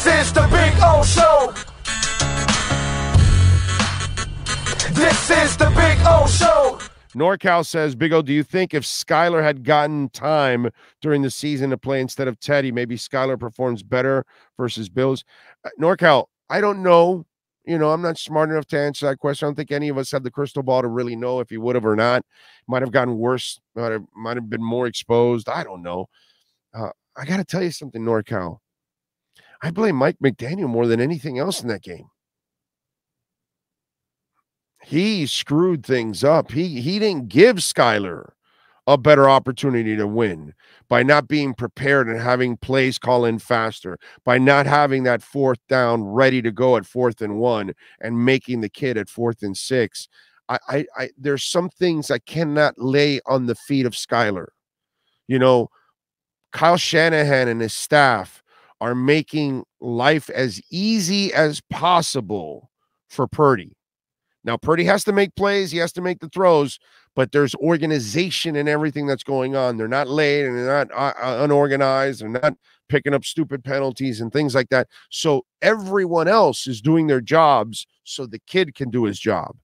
This is the Big O Show. This is the Big O Show. NorCal says, Big O, do you think if Skyler had gotten time during the season to play instead of Teddy, maybe Skyler performs better versus Bills? NorCal, I don't know. I'm not smart enough to answer that question. I don't think any of us have the crystal ball to really know if he would have or not. Might have gotten worse. Might have been more exposed. I don't know. I got to tell you something, NorCal. I blame Mike McDaniel more than anything else in that game. He screwed things up. He didn't give Skyler a better opportunity to win by not being prepared and having plays call in faster, by not having that fourth down ready to go at 4th and 1 and making the kid at 4th and 6. There's some things I cannot lay on the feet of Skyler. Kyle Shanahan and his staff are making life as easy as possible for Purdy. Now, Purdy has to make plays. He has to make the throws, but there's organization in everything that's going on. They're not late and they're not unorganized. They're not picking up stupid penalties and things like that. So everyone else is doing their jobs so the kid can do his job.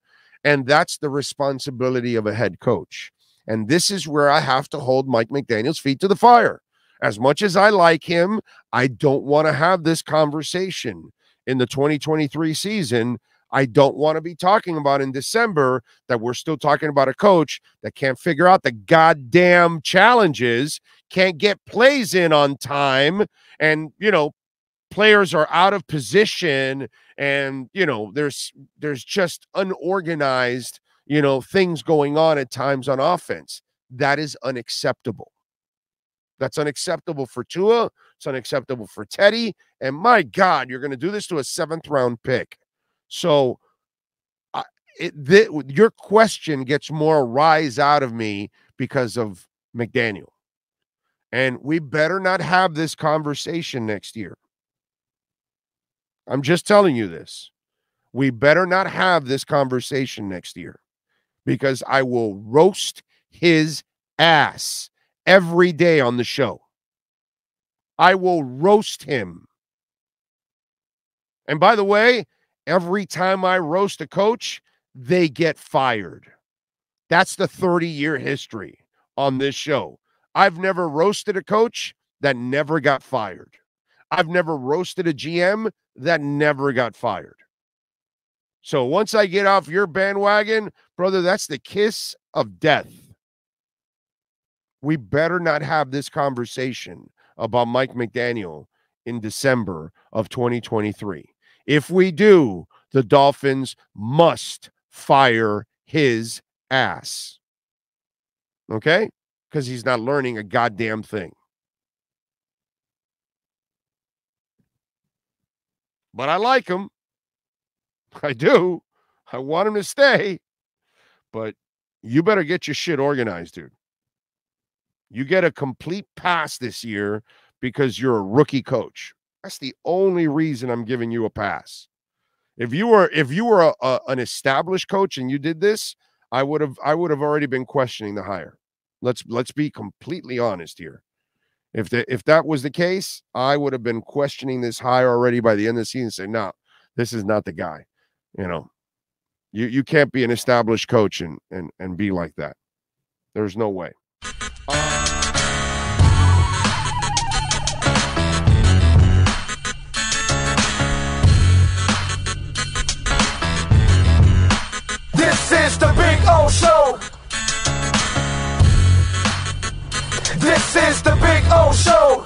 And that's the responsibility of a head coach. And this is where I have to hold Mike McDaniel's feet to the fire. As much as I like him, I don't want to have this conversation in the 2023 season. I don't want to be talking about in December that we're still talking about a coach that can't figure out the goddamn challenges, can't get plays in on time, and, players are out of position, and, there's just unorganized, things going on at times on offense. That is unacceptable. That's unacceptable for Tua. It's unacceptable for Teddy. And my God, you're going to do this to a 7th-round pick. So your question gets more rise out of me because of McDaniel. And we better not have this conversation next year. I'm just telling you this. We better not have this conversation next year because I will roast his ass every day on the show. I will roast him. And by the way, every time I roast a coach, they get fired. That's the 30-year history on this show. I've never roasted a coach that never got fired. I've never roasted a GM that never got fired. So once I get off your bandwagon, brother, that's the kiss of death. We better not have this conversation about Mike McDaniel in December of 2023. If we do, the Dolphins must fire his ass. Okay? Because he's not learning a goddamn thing. But I like him. I do. I want him to stay. But you better get your shit organized, dude. You get a complete pass this year because you're a rookie coach. That's the only reason I'm giving you a pass. If you were an established coach and you did this, I would have already been questioning the hire. Let's be completely honest here. If that was the case, I would have been questioning this hire already by the end of the season and say, no, this is not the guy. You can't be an established coach and be like that. There's no way. This is the Big O Show. This is the Big O Show.